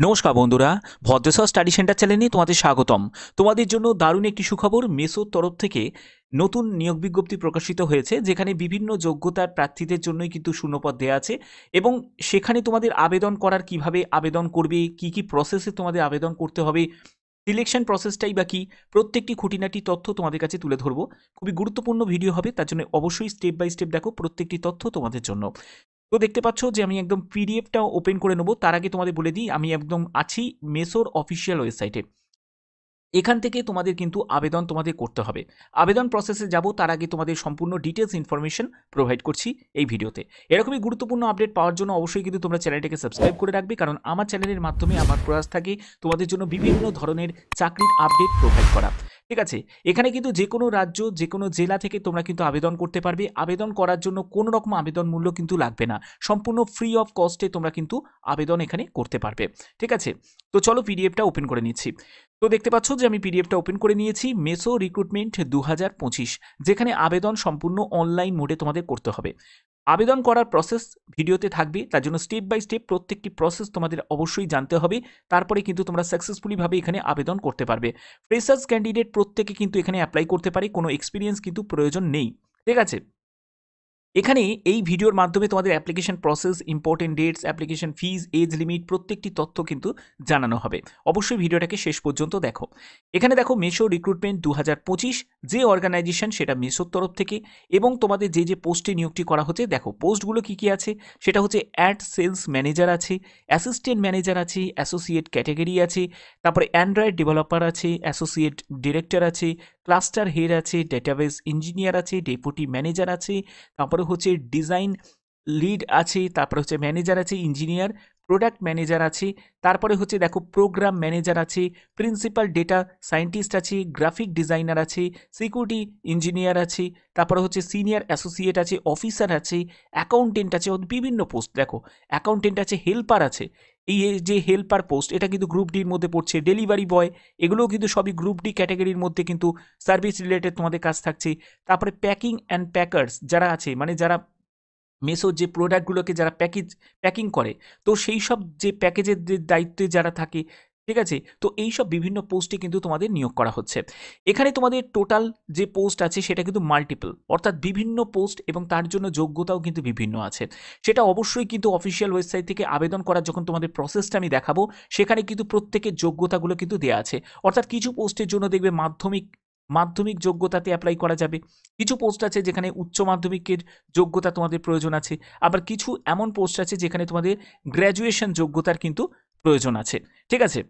নমস্কার বন্ধুরা, Bhadreswar study centre চ্যানেলে তোমাদের স্বাগতম। তোমাদের জন্য দারুণ একটি সুখবর, মেসোর তরফ থেকে নতুন নিয়োগ বিজ্ঞপ্তি প্রকাশিত হয়েছে, যেখানে বিভিন্ন যোগ্যতার প্রার্থীদের জন্যই কিন্তু শূন্যপদ দেওয়া আছে এবং সেখানে তোমাদের আবেদন করার কিভাবে আবেদন করবে, কি কি প্রসেসে তোমাদের আবেদন করতে হবে, সিলেকশন প্রসেসটাই বা কি, প্রত্যেকটি খুঁটিনাটি তথ্য তোমাদের কাছে তুলে ধরবো। খুবই গুরুত্বপূর্ণ ভিডিও হবে, তার জন্য অবশ্যই স্টেপ বাই স্টেপ দেখো প্রত্যেকটি তথ্য তোমাদের জন্য। তো দেখতে পাচ্ছ যে আমি একদম পিডিএফটা ওপেন করে নেবো। তার আগে তোমাদের বলে দিই, আমি একদম আছি মেসোর অফিসিয়াল ওয়েবসাইটে। এখান থেকে তোমাদের কিন্তু আবেদন তোমাদের করতে হবে। আবেদন প্রসেসে যাব তার আগে তোমাদের সম্পূর্ণ ডিটেলস ইনফরমেশন প্রোভাইড করছি এই ভিডিওতে। এরকমই গুরুত্বপূর্ণ আপডেট পাওয়ার জন্য অবশ্যই কিন্তু তোমরা চ্যানেলটাকে সাবস্ক্রাইব করে রাখবে, কারণ আমার চ্যানেলের মাধ্যমে আমার প্রয়াস থাকে তোমাদের জন্য বিভিন্ন ধরনের চাকরির আপডেট প্রোভাইড করা। ঠিক আছে, এখানে কিন্তু যে কোনো রাজ্য, যে কোনো জেলা থেকে তোমরা কিন্তু আবেদন করতে পারবে। আবেদন করার জন্য কোনো রকম আবেদন মূল্য কিন্তু লাগবে না, সম্পূর্ণ ফ্রি অফ কস্টে তোমরা কিন্তু আবেদন এখানে করতে পারবে। ঠিক আছে, তো চলো পিডিএফটা ওপেন করে নিচ্ছি। তো দেখতে পাচ্ছ যে আমি পিডিএফটা ওপেন করে নিয়েছি, মেসো রিক্রুটমেন্ট 2025, যেখানে আবেদন সম্পূর্ণ অনলাইন মোডে তোমাদের করতে হবে। আবেদন করার প্রসেস ভিডিওতে থাকবে, তার জন্য স্টেপ বাই স্টেপ প্রত্যেকটি প্রসেস তোমাদের অবশ্যই জানতে হবে, তারপরে কিন্তু তোমরা সাকসেসফুলিভাবে এখানে আবেদন করতে পারবে। ফ্রেশার্স ক্যান্ডিডেট প্রত্যেকে কিন্তু এখানে অ্যাপ্লাই করতে পারে, কোনো এক্সপিরিয়েন্স কিন্তু প্রয়োজন নেই। ঠিক আছে, এখানে এই ভিডিওর মাধ্যমে তোমাদের application process, important dates, application fees, age limit প্রত্যেকটি তথ্য কিন্তু জানানো হবে। অবশ্যই ভিডিওটাকে শেষ পর্যন্ত দেখো। এখানে দেখো মেসো রিক্রুটমেন্ট 2025, যে অর্গানাইজেশন সেটা মেসোর তরফ থেকে, এবং তোমাদের যে যে পোস্টে নিয়োগটি করা হচ্ছে, দেখো পোস্টগুলো কি কি আছে। সেটা হচ্ছে অ্যাড সেলস ম্যানেজার আছে, অ্যাসিস্ট্যান্ট ম্যানেজার আছে, অ্যাসোসিয়েট ক্যাটাগরি আছে, তারপরে অ্যান্ড্রয়েড ডেভেলপার আছে, অ্যাসোসিয়েট ডিরেক্টর আছে, ক্লাস্টার হেড আছে, ডেটাবেস ইঞ্জিনিয়ার আছে, ডেপুটি ম্যানেজার আছে, তারপরে হচ্ছে ডিজাইন লিড আছে, তারপরে হচ্ছে ম্যানেজার আছে, ইঞ্জিনিয়ার, প্রোডাক্ট ম্যানেজার আছে, তারপরে হচ্ছে দেখো প্রোগ্রাম ম্যানেজার আছে, প্রিন্সিপাল ডেটা সায়েন্টিস্ট আছে, গ্রাফিক ডিজাইনার আছে, সিকিউরিটি ইঞ্জিনিয়ার আছে, তারপরে হচ্ছে সিনিয়র অ্যাসোসিয়েট আছে, অফিসার আছে, অ্যাকাউন্টেন্ট আছে, বিভিন্ন পোস্ট দেখো, অ্যাকাউন্টেন্ট আছে, হেল্পার আছে। এই যে হেল্পার পোস্ট, এটা কিন্তু গ্রুপ ডির মধ্যে পড়ছে। ডেলিভারি বয়, এগুলোও কিন্তু সবই গ্রুপ ডি ক্যাটাগরির মধ্যে কিন্তু সার্ভিস রিলেটেড তোমাদের কাজ থাকছে। তারপরে প্যাকিং অ্যান্ড প্যাকার্স যারা আছে, মানে যারা মেসোর যে প্রোডাক্টগুলোকে যারা প্যাকিং করে, তো সেই সব যে প্যাকেজের যে দায়িত্বে যারা থাকে, ঠিক আছে, তো এই সব বিভিন্ন পোস্টে কিন্তু তোমাদের নিয়োগ করা হচ্ছে। এখানে তোমাদের টোটাল যে পোস্ট আছে সেটা কিন্তু মাল্টিপল, অর্থাৎ বিভিন্ন পোস্ট, এবং তার জন্য যোগ্যতাও কিন্তু বিভিন্ন আছে। সেটা অবশ্যই কিন্তু অফিসিয়াল ওয়েবসাইট থেকে আবেদন করার যখন তোমাদের প্রসেসটা আমি দেখাবো, সেখানে কিন্তু প্রত্যেকের যোগ্যতাগুলো কিন্তু দেওয়া আছে। অর্থাৎ কিছু পোস্টের জন্য দেখবে মাধ্যমিক মাধ্যমিক যোগ্যতাতে অ্যাপ্লাই করা যাবে, কিছু পোস্ট আছে যেখানে উচ্চ মাধ্যমিকের যোগ্যতা তোমাদের প্রয়োজন আছে, আবার কিছু এমন পোস্ট আছে যেখানে তোমাদের গ্র্যাজুয়েশন যোগ্যতার কিন্তু প্রয়োজন আছে। ঠিক আছে,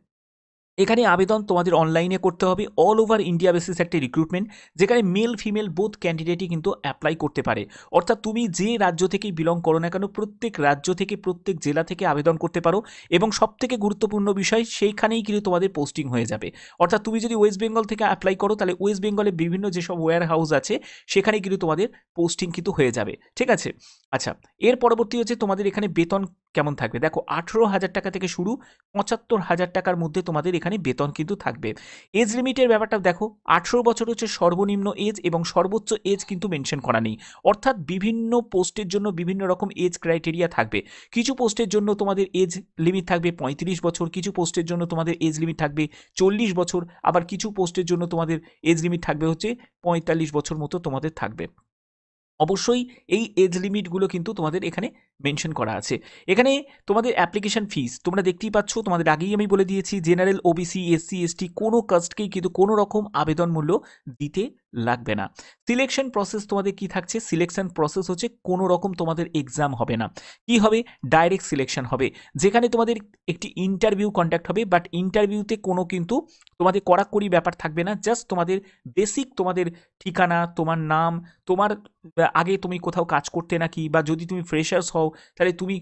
এখানে আবেদন তোমাদের অনলাইনে করতে হবে। অল ওভার ইন্ডিয়া বেসিস একটা রিক্রুটমেন্ট, যেখানে মেল ফিমেল বোথ ক্যান্ডিডেটই কিন্তু অ্যাপ্লাই করতে পারে। অর্থাৎ তুমি যে রাজ্য থেকেই বিলং করো না কেন, প্রত্যেক রাজ্য থেকে, প্রত্যেক জেলা থেকে আবেদন করতে পারো, এবং সবথেকে গুরুত্বপূর্ণ বিষয়, সেইখানেই কিন্তু তোমাদের পোস্টিং হয়ে যাবে। অর্থাৎ তুমি যদি ওয়েস্ট বেঙ্গল থেকে অ্যাপ্লাই করো, তাহলে ওয়েস্ট বেঙ্গলে বিভিন্ন যেসব ওয়্যার হাউস আছে সেখানে কিন্তু তোমাদের পোস্টিং কিন্তু হয়ে যাবে। ঠিক আছে, আচ্ছা, এর পরবর্তী হচ্ছে তোমাদের এখানে বেতন কেমন থাকবে। দেখো 18,000 টাকা থেকে শুরু, 75,000 টাকার মধ্যে তোমাদের এখানে বেতন কিন্তু থাকবে। এজ লিমিটের ব্যাপারটা দেখো, 18 বছর হচ্ছে সর্বনিম্ন এজ, এবং সর্বোচ্চ এজ কিন্তু মেনশন করা নেই। অর্থাৎ বিভিন্ন পোস্টের জন্য বিভিন্ন রকম এজ ক্রাইটেরিয়া থাকবে। কিছু পোস্টের জন্য তোমাদের এজ লিমিট থাকবে 35 বছর, কিছু পোস্টের জন্য তোমাদের এজ লিমিট থাকবে 40 বছর, আবার কিছু পোস্টের জন্য তোমাদের এজ লিমিট থাকবে হচ্ছে 45 বছর মতো তোমাদের থাকবে। অবশ্যই এই এজ লিমিটগুলো কিন্তু তোমাদের এখানে মেনশন করা আছে। এখানে তোমাদের অ্যাপ্লিকেশন ফিস তোমরা দেখতেই পাচ্ছ, তোমাদের আগেই আমি বলে দিয়েছি, জেনারেল, ওবিসি, এসসি, এসটি কোনো কাস্টকেই কিন্তু কোনো রকম আবেদন মূল্য দিতে লাগবে না। সিলেকশন প্রসেস তোমাদের কি থাকছে, সিলেকশন প্রসেস হচ্ছে কোনো রকম তোমাদের এক্সাম হবে না, কি হবে, ডাইরেক্ট সিলেকশন হবে, যেখানে তোমাদের একটি ইন্টারভিউ কন্ডাক্ট হবে, বাট ইন্টারভিউতে কোনো কিন্তু তোমাদের কড়াকড়ি ব্যাপার থাকবে না। জাস্ট তোমাদের বেসিক, তোমাদের ঠিকানা, তোমার নাম, তোমার আগে তুমি কোথাও কাজ করতে নাকি, বা যদি তুমি ফ্রেশার্স হও তাহলে তুমি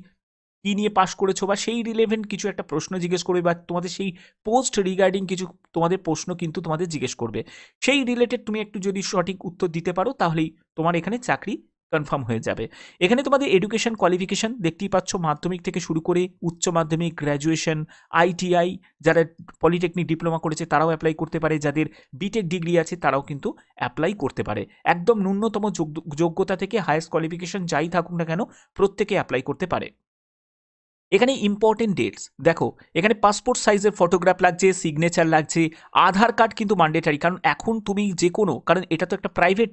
কি নিয়ে পাশ করেছো, বা সেই রিলেভেন্ট কিছু একটা প্রশ্ন জিজ্ঞেস করবে, বা তোমাদের সেই পোস্ট রিগার্ডিং কিছু তোমাদের প্রশ্ন কিন্তু তোমাদের জিজ্ঞেস করবে। সেই রিলেটেড তুমি একটু যদি সঠিক উত্তর দিতে পারো, তাহলেই তোমার এখানে চাকরি কনফার্ম হয়ে যাবে। এখানে তোমাদের এডুকেশন কোয়ালিফিকেশন দেখতেই পাচ্ছ, মাধ্যমিক থেকে শুরু করে উচ্চ মাধ্যমিক, গ্র্যাজুয়েশন, আইটিআই, যারা পলিটেকনিক ডিপ্লোমা করেছে তারাও অ্যাপ্লাই করতে পারে, যাদের বিটেক ডিগ্রি আছে তারাও কিন্তু অ্যাপ্লাই করতে পারে। একদম ন্যূনতম যোগ্যতা থেকে হায়েস্ট কোয়ালিফিকেশন যাই থাকুক না কেন, প্রত্যেকে অ্যাপ্লাই করতে পারে। এখানে ইম্পর্টেন্ট ডেটস দেখো, এখানে পাসপোর্ট সাইজের ফটোগ্রাফ লাগছে, সিগনেচার লাগছে, আধার কার্ড কিন্তু ম্যান্ডেটারি, কারণ এখন তুমি যে কোনো, কারণ এটা তো একটা প্রাইভেট,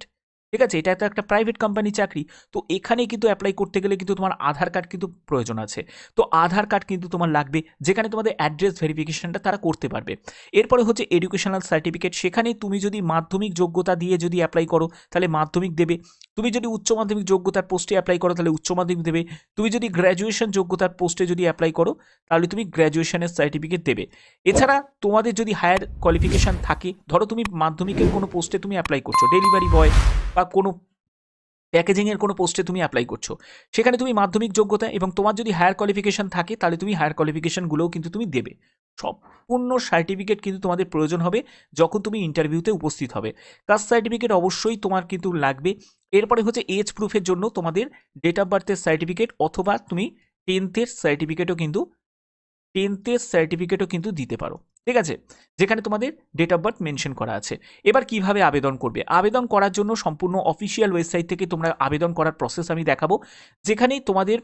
ঠিক আছে, এটা তো একটা প্রাইভেট কোম্পানি চাকরি, তো এখানে কিন্তু অ্যাপ্লাই করতে গেলে কিন্তু তোমার আধার কার্ড কিন্তু প্রয়োজন আছে। তো আধার কার্ড কিন্তু তোমার লাগবে, যেখানে তোমাদের অ্যাড্রেস ভেরিফিকেশনটা তারা করতে পারবে। এরপরে হচ্ছে এডুকেশনাল সার্টিফিকেট, সেখানে তুমি যদি মাধ্যমিক যোগ্যতা দিয়ে যদি অ্যাপ্লাই করো তাহলে মাধ্যমিক দেবে, তুমি যদি উচ্চ মাধ্যমিক যোগ্যতার পোস্টে অ্যাপ্লাই করো তাহলে উচ্চ মাধ্যমিক দেবে, তুমি যদি গ্র্যাজুয়েশন যোগ্যতার পোস্টে যদি অ্যাপ্লাই করো তাহলে তুমি গ্র্যাজুয়েশনের সার্টিফিকেট দেবে। এছাড়া তোমাদের যদি হায়ার কোয়ালিফিকেশান থাকে, ধরো তুমি মাধ্যমিকের কোনো পোস্টে তুমি অ্যাপ্লাই করছো, ডেলিভারি বয় বা কোনো প্যাকেজিংয়ের কোনো পোস্টে তুমি অ্যাপ্লাই করছো, সেখানে তুমি মাধ্যমিক যোগ্যতা এবং তোমার যদি হায়ার কোয়ালিফিকেশান থাকে তাহলে তুমি হায়ার কোয়ালিফিকেশানগুলোও কিন্তু তুমি দেবে। সম্পূর্ণ সার্টিফিকেট কিন্তু তোমাদের প্রয়োজন হবে যখন তুমি ইন্টারভিউতে উপস্থিত হবে। কাস্ট সার্টিফিকেট অবশ্যই তোমার কিন্তু লাগবে। এরপরে হচ্ছে এজ প্রুফের জন্য তোমাদের ডেট অফ বার্থের সার্টিফিকেট অথবা তুমি 10th সার্টিফিকেটও কিন্তু দিতে পারো, ঠিক আছে, যেখানে তোমাদের ডেট অফ বার্থ মেনশন করা আছে। এবার কিভাবে আবেদন করবে, আবেদন করার জন্য সম্পূর্ণ অফিসিয়াল ওয়েবসাইট থেকে তোমরা আবেদন করার প্রসেস আমি দেখাবো, যেখানে তোমাদের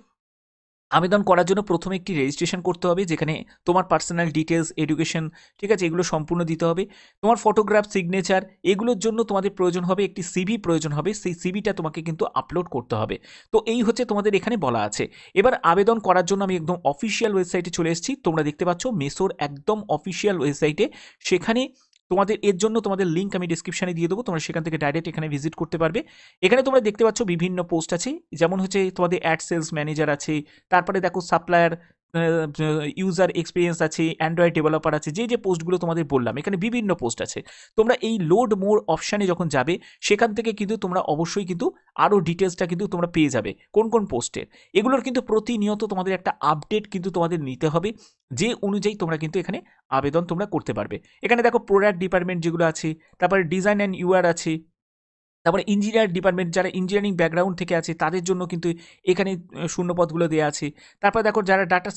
আবেদন করার জন্য প্রথমে একটি রেজিস্ট্রেশন করতে হবে, যেখানে তোমার পার্সোনাল ডিটেলস, এডুকেশন, ঠিক আছে, এগুলো সম্পূর্ণ দিতে হবে। তোমার ফটোগ্রাফ, সিগনেচার, এগুলোর জন্য তোমাদের প্রয়োজন হবে একটি সিভি প্রয়োজন হবে, সেই সিভিটা তোমাকে কিন্তু আপলোড করতে হবে। তো এই হচ্ছে তোমাদের এখানে বলা আছে। এবার আবেদন করার জন্য আমি একদম অফিসিয়াল ওয়েবসাইটে চলে এসেছি, তোমরা দেখতে পাচ্ছ মেসোর একদম অফিসিয়াল ওয়েবসাইটে, সেখানে তোমাদের এর জন্য তোমাদের লিঙ্ক আমি ডিসক্রিপশনে দিয়ে দেবো, তোমরা সেখান থেকে ডাইরেক্ট এখানে ভিজিট করতে পারবে। এখানে তোমরা দেখতে পাচ্ছ বিভিন্ন পোস্ট আছে, যেমন হচ্ছে তোমাদের অ্যাড সেলস ম্যানেজার আছে, তারপরে দেখো সাপ্লায়ার, ইউজার এক্সপিরিয়েন্স আছে, অ্যান্ড্রয়েড ডেভেলপার আছে, যে পোস্টগুলো তোমাদের বললাম এখানে বিভিন্ন পোস্ট আছে। তোমরা এই লোড মোর অপশানে যখন যাবে সেখান থেকে কিন্তু তোমরা অবশ্যই কিন্তু আরও ডিটেলসটা কিন্তু তোমরা পেয়ে যাবে কোন কোন পোস্টের। এগুলোর কিন্তু প্রতিনিয়ত তোমাদের একটা আপডেট কিন্তু তোমাদের নিতে হবে, যে অনুযায়ী তোমরা কিন্তু এখানে আবেদন তোমরা করতে পারবে। এখানে দেখো প্রোডাক্ট ডিপার্টমেন্ট যেগুলো আছে, তারপরে ডিজাইন অ্যান্ড ইউআর আছে, তারপরে ইঞ্জিনিয়ার ডিপার্টমেন্ট যারা ইঞ্জিনিয়ারিং ব্যাকগ্রাউন্ড থেকে আছে তাদের জন্য কিন্তু এখানে শূন্যপদগুলো দেওয়া আছে। তারপর দেখো যারা ডাটা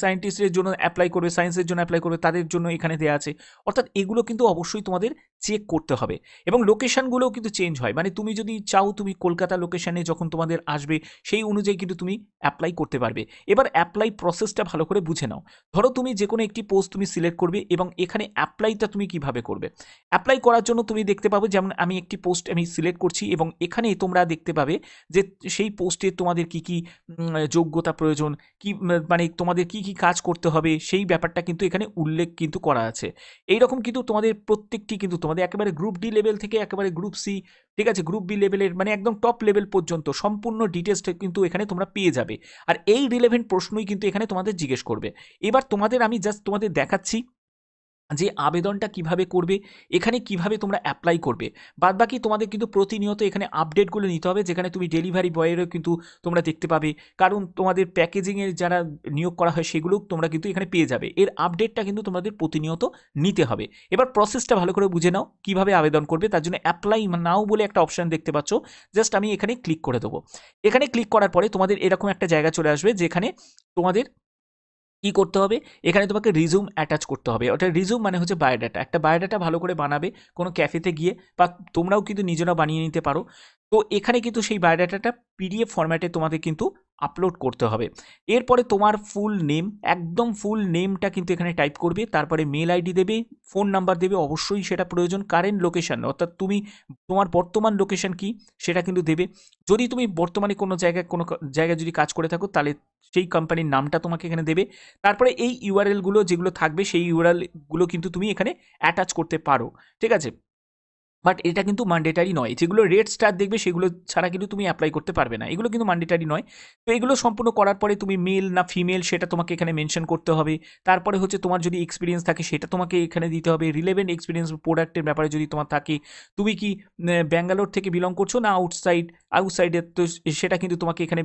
সায়েন্টিস্টের জন্য অ্যাপ্লাই করবে, সায়েন্সের জন্য অ্যাপ্লাই করবে, তাদের জন্য এখানে দেওয়া আছে। অর্থাৎ এগুলো কিন্তু অবশ্যই তোমাদের চেক করতে হবে, এবং লোকেশানগুলোও কিন্তু চেঞ্জ হয়, মানে তুমি যদি চাও তুমি কলকাতা লোকেশানে যখন তোমাদের আসবে সেই অনুযায়ী কিন্তু তুমি অ্যাপ্লাই করতে পারবে। এবার অ্যাপ্লাই প্রসেসটা ভালো করে বুঝে নাও। ধরো তুমি যে কোনো একটি পোস্ট তুমি সিলেক্ট করবে, এবং এখানে অ্যাপ্লাইটা তুমি কিভাবে করবে। অ্যাপ্লাই করার জন্য তুমি দেখতে পাবে, যেমন আমি একটি পোস্ট আমি সিলেক্ট করছি, এবং এখানে তোমরা দেখতে পাবে যে সেই পোস্টে তোমাদের কি কি যোগ্যতা প্রয়োজন, কি মানে তোমাদের কি কি কাজ করতে হবে, সেই ব্যাপারটা কিন্তু এখানে উল্লেখ কিন্তু করা আছে। এইরকম কিন্তু তোমাদের প্রত্যেকটি কিন্তু তোমাদের একেবারে গ্রুপ ডি লেভেল থেকে একেবারে গ্রুপ সি, ঠিক আছে, গ্রুপ বি লেভেলের মানে একদম টপ লেভেল পর্যন্ত সম্পূর্ণ ডিটেলসটা কিন্তু এখানে তোমরা পেয়ে যাবে। আর এই রিলেভেন্ট প্রশ্নই কিন্তু এখানে তোমাদের জিজ্ঞেস করবে। এবার তোমাদের আমি জাস্ট তোমাদের দেখাচ্ছি যে আবেদনটা কিভাবে করবে, এখানে কিভাবে তোমরা অ্যাপ্লাই করবে। বাদবাকি তোমাদের কিন্তু প্রতিনিয়ত এখানে আপডেটগুলো নিতে হবে, যেখানে তুমি ডেলিভারি বয়েরও কিন্তু তোমরা দেখতে পাবে, কারণ তোমাদের প্যাকেজিংয়ের যারা নিয়োগ করা হয় সেগুলোও তোমরা কিন্তু এখানে পেয়ে যাবে। এর আপডেটটা কিন্তু তোমাদের প্রতিনিয়ত নিতে হবে। এবার প্রসেসটা ভালো করে বুঝে নাও কিভাবে আবেদন করবে। তার জন্য অ্যাপ্লাই নাও বলে একটা অপশান দেখতে পাচ্ছ, জাস্ট আমি এখানে ক্লিক করে দেবো। এখানে ক্লিক করার পরে তোমাদের এরকম একটা জায়গা চলে আসবে, যেখানে তোমাদের কি করতে হবে, এখানে তোমাকে রিজুম অ্যাটাচ করতে হবে। ওটা রিজুম মানে হচ্ছে বায়োডাটা, একটা বায়োডাটা ভালো করে বানাবে কোনো ক্যাফেতে গিয়ে, বা তোমরাও কিন্তু নিজেরা বানিয়ে নিতে পারো। তো এখানে কিন্তু সেই বায়োডাটাটা পিডিএফ ফরম্যাটে তোমাদের কিন্তু আপলোড করতে হবে। এরপরে তোমার ফুল নেম, একদম ফুল নেমটা কিন্তু এখানে টাইপ করবে, তারপরে মেল আইডি দেবে, ফোন নাম্বার দেবে, অবশ্যই সেটা প্রয়োজন, কারেন্ট লোকেশান অর্থাৎ তুমি তোমার বর্তমান লোকেশান কি সেটা কিন্তু দেবে। যদি তুমি বর্তমানে কোনো জায়গায় যদি কাজ করে থাকো তাহলে সেই কোম্পানির নামটা তোমাকে এখানে দেবে। তারপরে এই ইউআরএলগুলো যেগুলো থাকবে সেই ইউআরএলগুলো কিন্তু তুমি এখানে অ্যাটাচ করতে পারো, ঠিক আছে, বাট এটা কিন্তু ম্যান্ডেটারি নয়। যেগুলো রেড স্টার দেখবে সেগুলো ছাড়া কিন্তু তুমি অ্যাপ্লাই করতে পারবে না, এগুলো কিন্তু ম্যান্ডেটারি নয়। তো এগুলো সম্পূর্ণ করার পরে তুমি মেল না ফিমেল সেটা তোমাকে এখানে মেনশন করতে হবে। তারপরে হচ্ছে তোমার যদি এক্সপিরিয়েন্স থাকে সেটা তোমাকে এখানে দিতে হবে, রিলেভেন্ট এক্সপিরিয়েন্স প্রোডাক্টের ব্যাপারে যদি তোমার থাকে, তুমি কি ব্যাঙ্গালোর থেকে বিলং করছো না আউটসাইডে, তো সেটা কিন্তু তোমাকে এখানে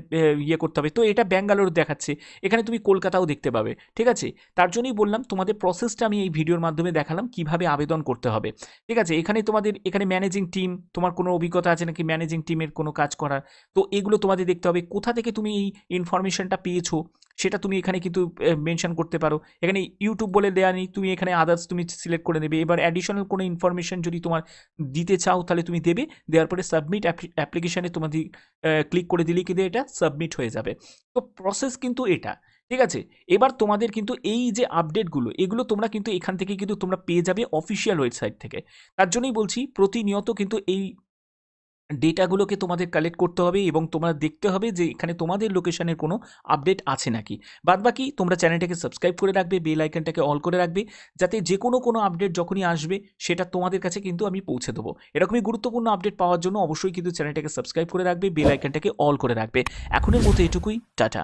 ইয়ে করতে হবে। তো এটা ব্যাঙ্গালোর দেখাচ্ছে, এখানে তুমি কলকাতাও দেখতে পাবে, ঠিক আছে। তার জন্যই বললাম তোমাদের প্রসেসটা আমি এই ভিডিওর মাধ্যমে দেখালাম কিভাবে আবেদন করতে হবে, ঠিক আছে। এখানে তোমাদের এখানে ম্যানেজিং টিম, তোমার কোনো অভিজ্ঞতা আছে নাকি ম্যানেজিং টিমের কোনো কাজ করার, তো এগুলো তোমাদের দেখতে হবে। কোথা থেকে তুমি এই ইনফরমেশনটা পেয়েছো সেটা তুমি এখানে কিন্তু মেনশন করতে পারো। এখানে ইউটিউব বলে দেওয়া নেই, তুমি এখানে আদার্স তুমি সিলেক্ট করে নেবে। এবার অ্যাডিশনাল কোনো ইনফরমেশন যদি তোমার দিতে চাও তাহলে তুমি দেবে, দেওয়ার পরে সাবমিট অ্যাপ্লিকেশানে তোমাদের ক্লিক করে দিলেই কিন্তু এটা সাবমিট হয়ে যাবে। তো প্রসেস কিন্তু এটা, ঠিক আছে? এবার তোমাদের কিন্তু এই যে আপডেটগুলো, এগুলো তোমরা কিন্তু এখান থেকে কিন্তু তোমরা পেয়ে যাবে অফিসিয়াল ওয়েবসাইট থেকে। তার জন্যই বলছি প্রতিনিয়ত কিন্তু এই ডেটাগুলোকে তোমাদের কালেক্ট করতে হবে এবং তোমরা দেখতে হবে যে এখানে তোমাদের লোকেশনের কোনো আপডেট আছে নাকি। বাদবাকি তোমরা চ্যানেলটাকে সাবস্ক্রাইব করে রাখবে, বেল আইকনটাকে অল করে রাখবে, যাতে যে কোনো আপডেট যখনই আসবে সেটা তোমাদের কাছে কিন্তু আমি পৌঁছে দেবো। এরকমই গুরুত্বপূর্ণ আপডেট পাওয়ার জন্য অবশ্যই কিন্তু চ্যানেলটাকে সাবস্ক্রাইব করে রাখবে, বেল আইকনটাকে অল করে রাখবে। এখনের মতো এটুকুই, টাটা।